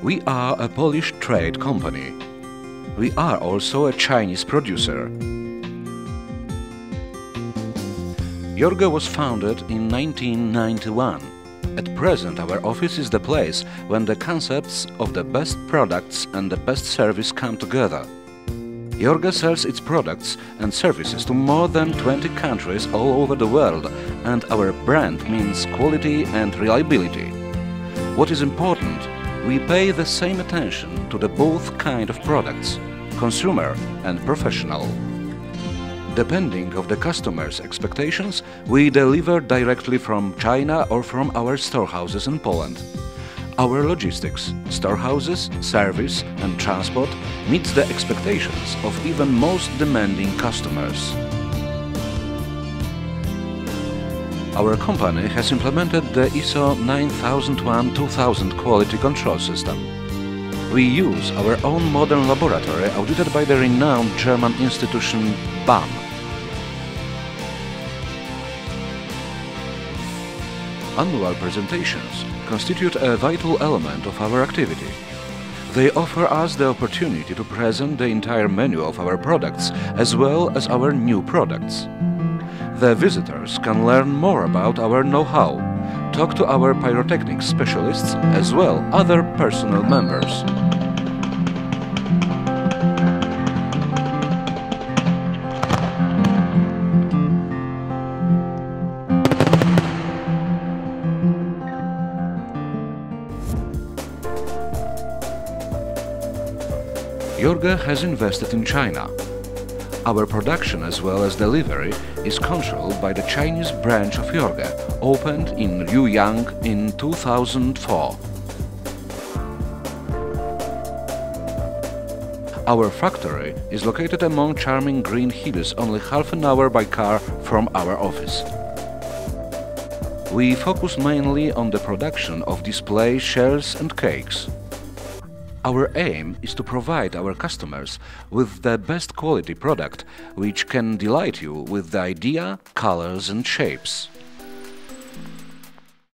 We are a Polish trade company. We are also a Chinese producer. Jorge was founded in 1991. At present, our office is the place when the concepts of the best products and the best service come together. Jorge sells its products and services to more than 20 countries all over the world, and our brand means quality and reliability. What is important, we pay the same attention to the both kind of products, consumer and professional. Depending on the customer's expectations, we deliver directly from China or from our storehouses in Poland. Our logistics, storehouses, service and transport meets the expectations of even most demanding customers. Our company has implemented the ISO 9001-2000 quality control system. We use our own modern laboratory audited by the renowned German institution BAM. Annual presentations constitute a vital element of our activity. They offer us the opportunity to present the entire menu of our products as well as our new products. The visitors can learn more about our know-how, talk to our pyrotechnics specialists as well as other personnel members. Jorge has invested in China. Our production as well as delivery is controlled by the Chinese branch of Jorge, opened in Luoyang in 2004. Our factory is located among charming green hills only half an hour by car from our office. We focus mainly on the production of display shells and cakes. Our aim is to provide our customers with the best quality product, which can delight you with the idea, colors and shapes.